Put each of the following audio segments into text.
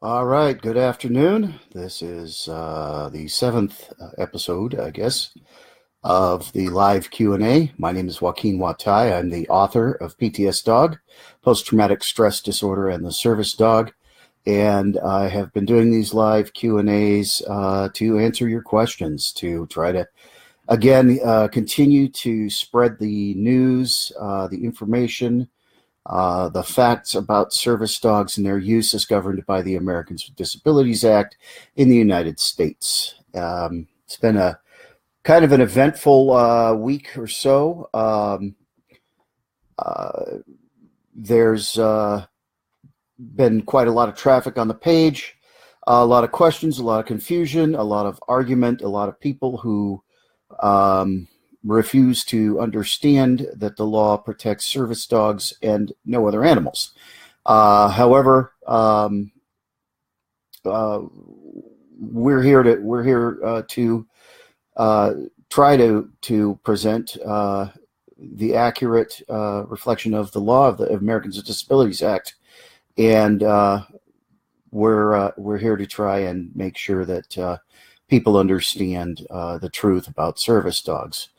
All right, good afternoon. This is the seventh episode, I guess, of the live Q&A. My name is Joaquin Watai. I'm the author of PTSDog, Post-Traumatic Stress Disorder and the Service Dog, and I have been doing these live Q&As to answer your questions, to try to, again, continue to spread the news, the information, the facts about service dogs and their use is governed by the Americans with Disabilities Act in the United States. It's been a kind of an eventful week or so. There's been quite a lot of traffic on the page, a lot of questions, a lot of confusion, a lot of argument, a lot of people who refuse to understand that the law protects service dogs and no other animals. However, we're here to try to present the accurate reflection of the law of the Americans with Disabilities Act, and we're here to try and make sure that people understand the truth about service dogs.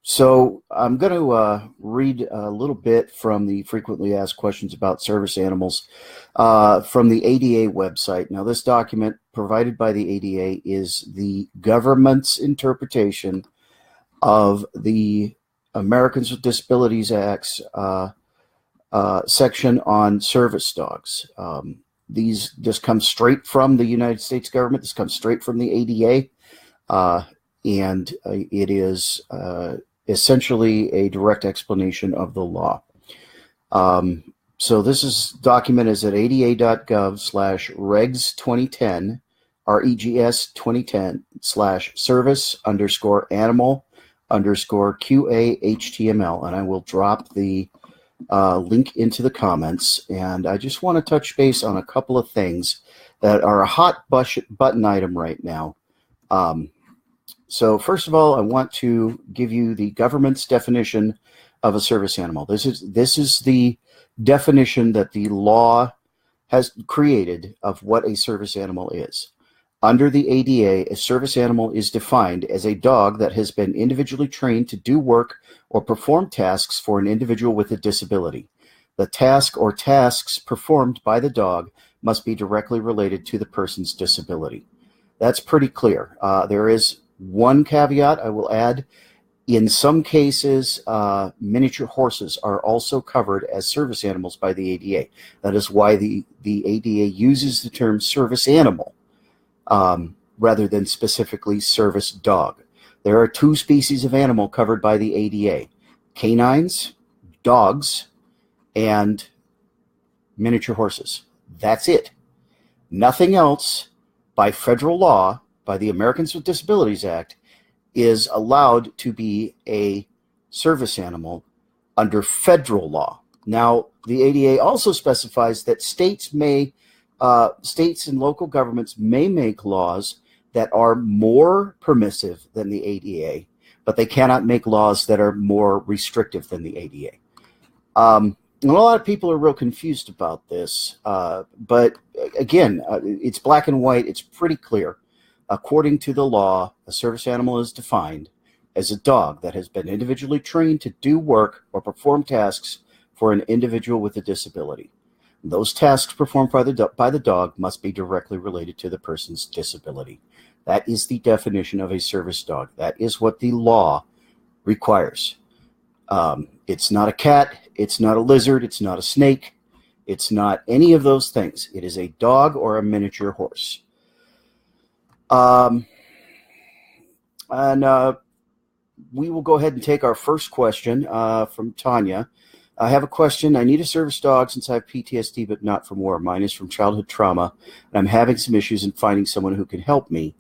So I'm going to read a little bit from the frequently asked questions about service animals from the ADA website. Now, this document provided by the ADA is the government's interpretation of the Americans with Disabilities Act's section on service dogs. This comes straight from the United States government. This comes straight from the ADA. And it is essentially a direct explanation of the law. So this document is at ada.gov/regs 2010, REGS 2010/service_animal_QA HTML. And I will drop the link into the comments. And I just want to touch base on a couple of things that are a hot button item right now. So first of all, I want to give you the government's definition of a service animal. This is the definition that the law has created of what a service animal is. Under the ADA, a service animal is defined as a dog that has been individually trained to do work or perform tasks for an individual with a disability. The task or tasks performed by the dog must be directly related to the person's disability. That's pretty clear. There is one caveat I will add. In some cases, miniature horses are also covered as service animals by the ADA. That is why the ADA uses the term service animal rather than specifically service dog. There are two species of animal covered by the ADA: canines, dogs, and miniature horses. That's it. Nothing else by federal law, by the Americans with Disabilities Act, is allowed to be a service animal under federal law. Now, the ADA also specifies that states and local governments may make laws that are more permissive than the ADA, but they cannot make laws that are more restrictive than the ADA. And a lot of people are real confused about this, but again, it's black and white. It's pretty clear. According to the law, a service animal is defined as a dog that has been individually trained to do work or perform tasks for an individual with a disability. Those tasks performed by the dog must be directly related to the person's disability. That is the definition of a service dog. That is what the law requires. It's not a cat. It's not a lizard. It's not a snake. It's not any of those things. It is a dog or a miniature horse. We will go ahead and take our first question from Tanya. I have a question. I need a service dog since I have PTSD, but not from war. Mine is from childhood trauma, and I'm having some issues in finding someone who can help me.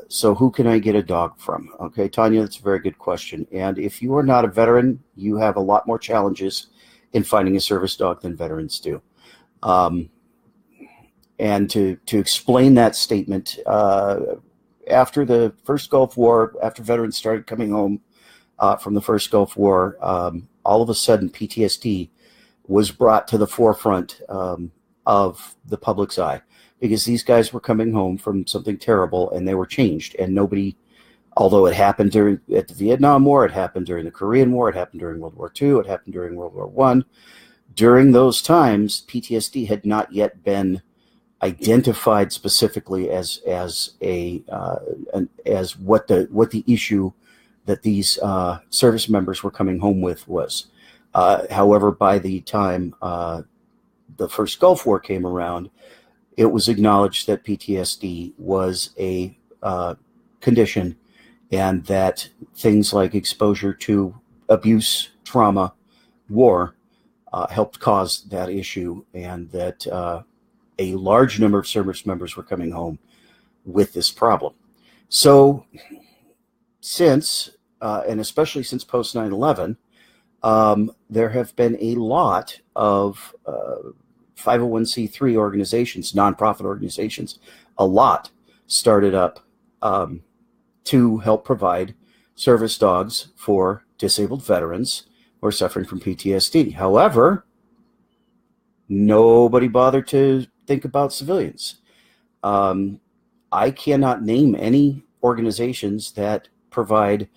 So who can I get a dog from? Okay, Tanya, that's a very good question. And if you are not a veteran, you have a lot more challenges in finding a service dog than veterans do. And to explain that statement, after the first Gulf War, after veterans started coming home from the first Gulf War, all of a sudden PTSD was brought to the forefront of the public's eye, because these guys were coming home from something terrible and they were changed, and nobody, although it happened at the Vietnam War, it happened during the Korean War, it happened during World War II, it happened during World War I. During those times, PTSD had not yet been identified specifically as what the issue that these service members were coming home with was. However, by the time the first Gulf War came around, it was acknowledged that PTSD was a condition, and that things like exposure to abuse, trauma, war helped cause that issue, and that a large number of service members were coming home with this problem. So since, and especially since post 9/11, there have been a lot of 501c3 organizations, nonprofit organizations, a lot started up to help provide service dogs for disabled veterans who are suffering from PTSD. However, nobody bothered to think about civilians. I cannot name any organizations that provide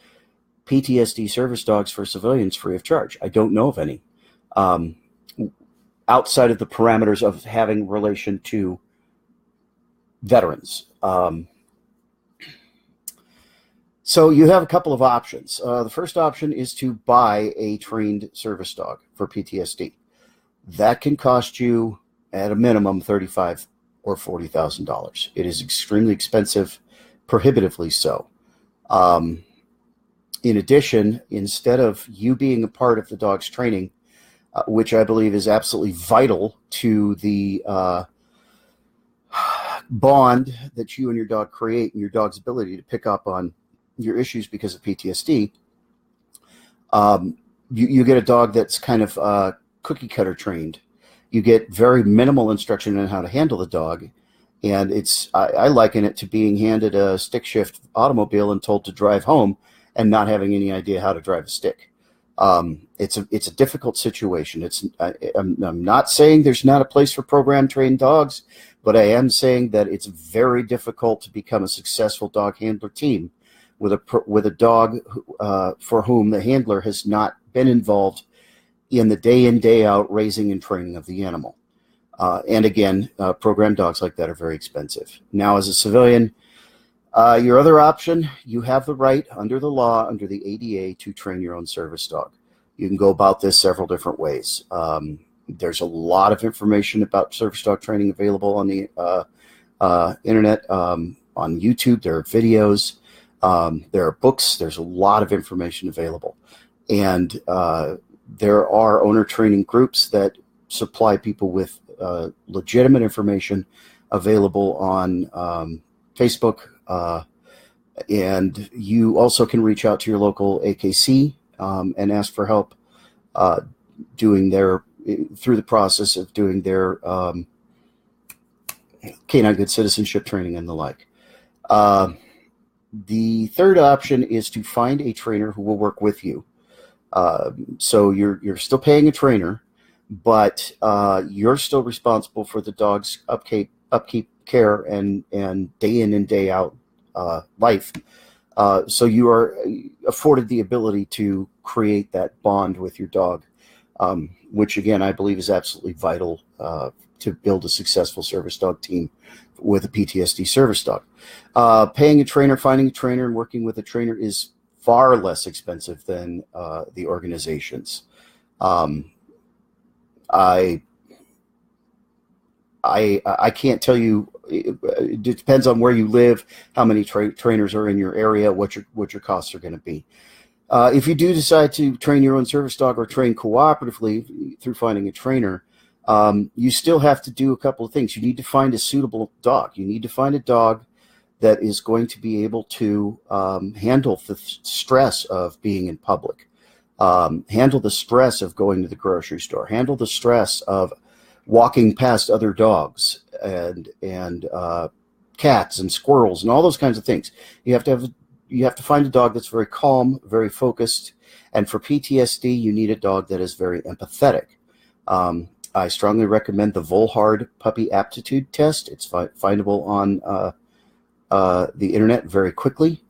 PTSD service dogs for civilians free of charge. I don't know of any, outside of the parameters of having relation to veterans. So you have a couple of options. The first option is to buy a trained service dog for PTSD. That can cost you, at a minimum, $35,000 or $40,000. It is extremely expensive, prohibitively so. In addition, instead of you being a part of the dog's training, which I believe is absolutely vital to the bond that you and your dog create and your dog's ability to pick up on your issues because of PTSD, you get a dog that's kind of cookie cutter trained. You get very minimal instruction on how to handle the dog, and I liken it to being handed a stick shift automobile and told to drive home and not having any idea how to drive a stick. It's a difficult situation. I'm not saying there's not a place for program trained dogs, but I am saying that it's very difficult to become a successful dog handler team with a dog for whom the handler has not been involved in the day in, day out raising and training of the animal. And again, program dogs like that are very expensive. Now, as a civilian, your other option, you have the right under the law, under the ADA, to train your own service dog. You can go about this several different ways. There's a lot of information about service dog training available on the internet. On YouTube, there are videos. There are books. There's a lot of information available. And there are owner training groups that supply people with legitimate information available on Facebook. And you also can reach out to your local AKC and ask for help through the process of doing their canine good citizenship training and the like. The third option is to find a trainer who will work with you. So you're still paying a trainer, but you're still responsible for the dog's upkeep, care, and day in and day out life. So you are afforded the ability to create that bond with your dog, which again I believe is absolutely vital to build a successful service dog team with a PTSD service dog. Paying a trainer, finding a trainer, and working with a trainer is far less expensive than the organizations. I can't tell you. It depends on where you live, how many trainers are in your area, what your costs are going to be. If you do decide to train your own service dog or train cooperatively through finding a trainer, you still have to do a couple of things. You need to find a suitable dog. You need to find a dog that is going to be able to handle the stress of being in public, handle the stress of going to the grocery store, handle the stress of walking past other dogs and cats and squirrels and all those kinds of things. You have to find a dog that's very calm, very focused, and for PTSD, you need a dog that is very empathetic. I strongly recommend the Volhard Puppy Aptitude Test. It's findable on the internet very quickly.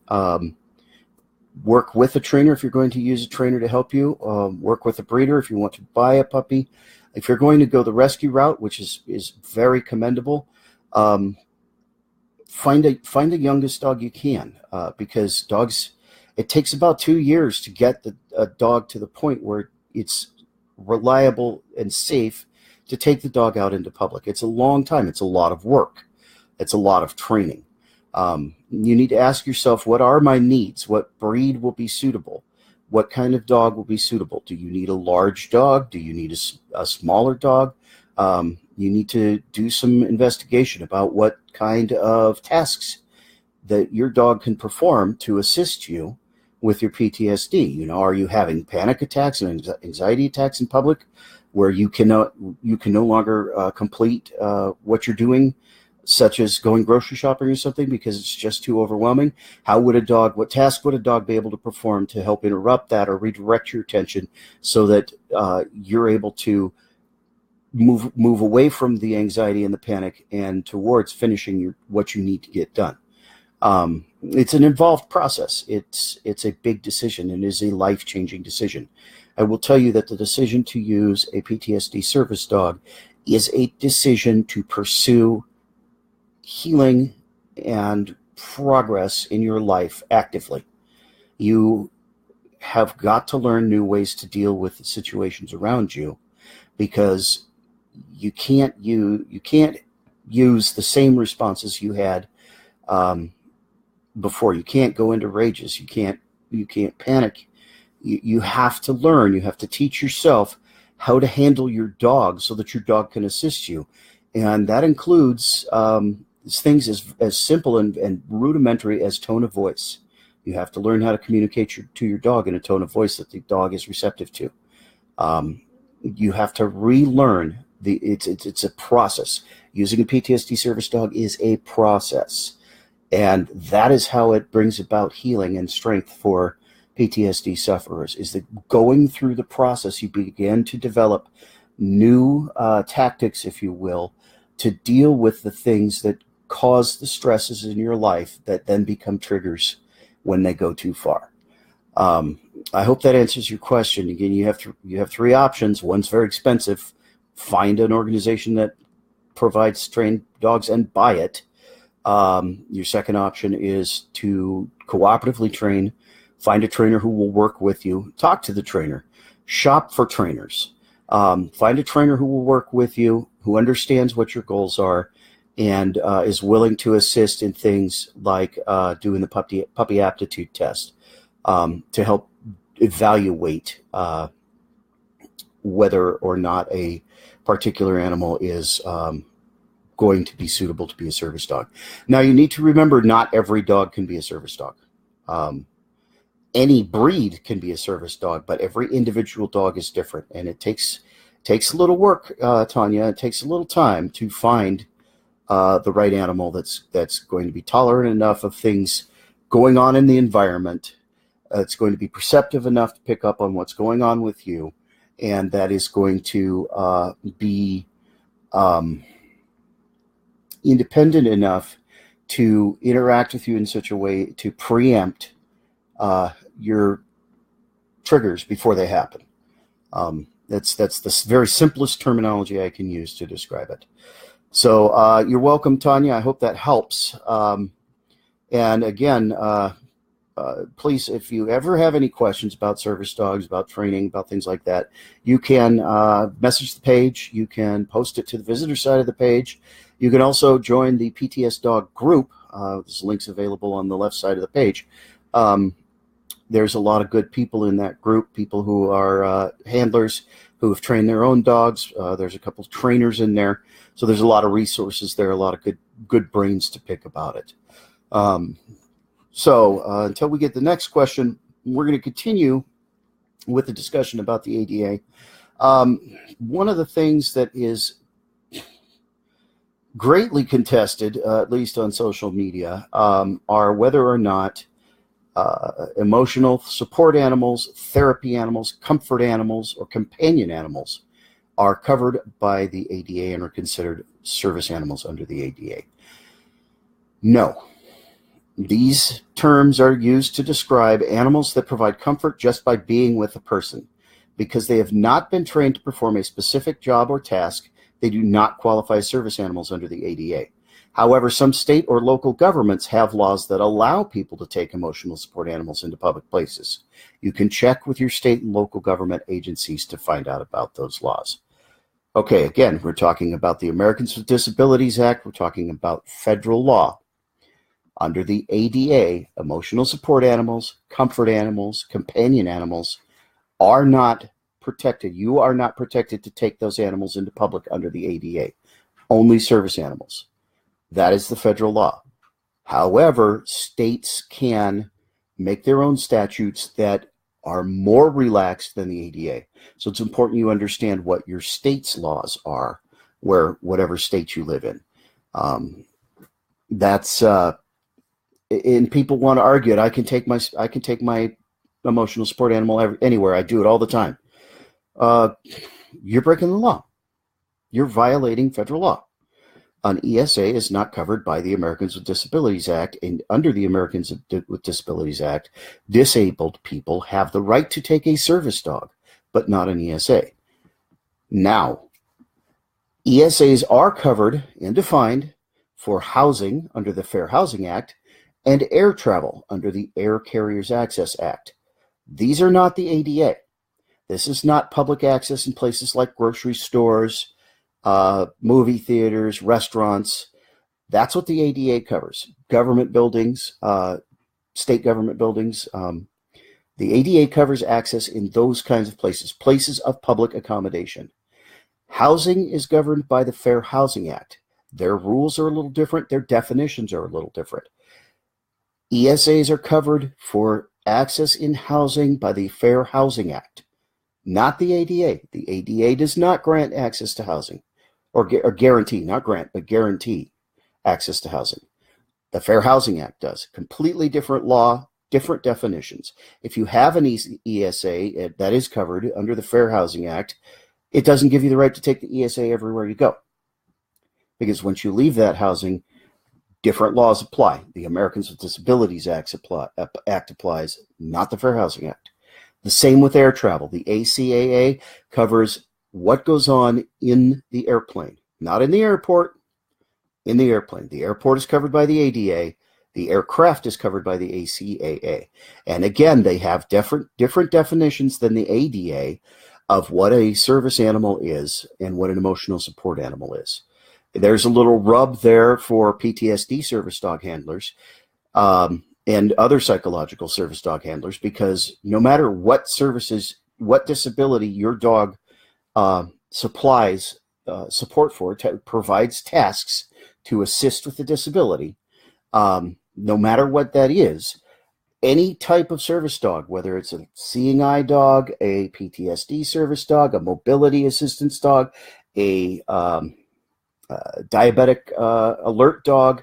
Work with a trainer if you're going to use a trainer to help you. Work with a breeder if you want to buy a puppy. If you're going to go the rescue route, which is very commendable, find a youngest dog you can, because dogs, it takes about 2 years to get a dog to the point where it's reliable and safe to take the dog out into public. It's a long time. It's a lot of work. It's a lot of training. You need to ask yourself, what are my needs? What breed will be suitable? What kind of dog will be suitable? Do you need a large dog? Do you need a smaller dog? You need to do some investigation about what kind of tasks that your dog can perform to assist you with your PTSD. You know, are you having panic attacks and anxiety attacks in public where you can no longer complete what you're doing, such as going grocery shopping or something, because it's just too overwhelming? What task would a dog be able to perform to help interrupt that or redirect your attention so that you're able to move away from the anxiety and the panic and towards finishing what you need to get done? It's an involved process. It's a big decision and is a life-changing decision. I will tell you that the decision to use a PTSD service dog is a decision to pursue healing and progress in your life actively. You have got to learn new ways to deal with the situations around you, because you can't use the same responses you had before. You can't go into rages. You can't panic. You have to learn. You have to teach yourself how to handle your dog so that your dog can assist you, and that includes things as simple and rudimentary as tone of voice. You have to learn how to communicate to your dog in a tone of voice that the dog is receptive to. You have to relearn. It's a process. Using a PTSD service dog is a process, and that is how it brings about healing and strength for PTSD sufferers. Is that going through the process, you begin to develop new tactics, if you will, to deal with the things that cause the stresses in your life that then become triggers when they go too far. I hope that answers your question. Again, you have three options. One's very expensive. Find an organization that provides trained dogs and buy it. Your second option is to cooperatively train. Find a trainer who will work with you. Talk to the trainer. Shop for trainers. Find a trainer who will work with you, who understands what your goals are, and is willing to assist in things like doing the puppy aptitude test to help evaluate whether or not a particular animal is going to be suitable to be a service dog. Now, you need to remember, not every dog can be a service dog. Any breed can be a service dog, but every individual dog is different, and it takes a little work, Tanya. It takes a little time to find the right animal that's going to be tolerant enough of things going on in the environment. It's going to be perceptive enough to pick up on what's going on with you, and that is going to be independent enough to interact with you in such a way to preempt your triggers before they happen. That's the very simplest terminology I can use to describe it. So you're welcome, Tanya. I hope that helps. And again, please, if you ever have any questions about service dogs, about training, about things like that, you can message the page. You can post it to the visitor side of the page. You can also join the PTSDog group. There's links available on the left side of the page. There's a lot of good people in that group, people who are handlers who have trained their own dogs. There's a couple of trainers in there. So there's a lot of resources there, a lot of good brains to pick about it. So until we get the next question, we're going to continue with the discussion about the ADA. One of the things that is greatly contested, at least on social media, are whether or not emotional support animals, therapy animals, comfort animals, or companion animals are covered by the ADA and are considered service animals under the ADA. No. These terms are used to describe animals that provide comfort just by being with a person. Because they have not been trained to perform a specific job or task, they do not qualify as service animals under the ADA. However, some state or local governments have laws that allow people to take emotional support animals into public places. You can check with your state and local government agencies to find out about those laws. Okay, again, we're talking about the Americans with Disabilities Act. We're talking about federal law. Under the ADA, emotional support animals, comfort animals, companion animals are not protected. You are not protected to take those animals into public under the ADA. Only service animals. That is the federal law. However, states can make their own statutes that are more relaxed than the ADA. So it's important you understand what your state's laws are, whatever state you live in. And people want to argue it. I can take my emotional support animal anywhere. I do it all the time. You're breaking the law. You're violating federal law. An ESA is not covered by the Americans with Disabilities Act, and under the Americans with Disabilities Act, disabled people have the right to take a service dog, but not an ESA. Now, ESAs are covered and defined for housing under the Fair Housing Act and air travel under the Air Carriers Access Act. These are not the ADA. This is not public access in places like grocery stores, movie theaters, restaurants. That's what the ADA covers. Government buildings, state government buildings. The ADA covers access in those kinds of places of public accommodation. Housing is governed by the Fair Housing Act. Their rules are a little different. Their definitions are a little different. ESAs are covered for access in housing by the Fair Housing Act, not the ADA. The ADA does not grant access to housing, or guarantee, not grant, but guarantee access to housing. The Fair Housing Act does. Completely different law, different definitions. If you have an ESA that is covered under the Fair Housing Act, it doesn't give you the right to take the ESA everywhere you go. Because once you leave that housing, different laws apply. The Americans with Disabilities Act applies, not the Fair Housing Act. The same with air travel. The ACAA covers what goes on in the airplane, not in the airport, in the airplane. The airport is covered by the ADA. The aircraft is covered by the ACAA. And again, they have different definitions than the ADA of what a service animal is and what an emotional support animal is. There's a little rub there for PTSD service dog handlers and other psychological service dog handlers, because no matter what services, what disability your dog supplies support for, provides tasks to assist with the disability, no matter what that is, any type of service dog, whether it's a seeing eye dog, a PTSD service dog, a mobility assistance dog, a diabetic alert dog,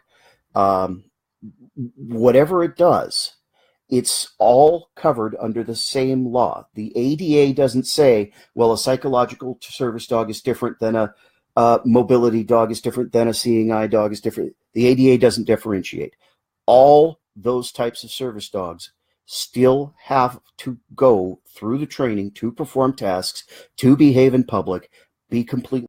whatever it does, it's all covered under the same law. The ADA doesn't say, well, a psychological service dog is different than a mobility dog is different than a seeing eye dog is different. The ADA doesn't differentiate. All those types of service dogs still have to go through the training to perform tasks, to behave in public, be completely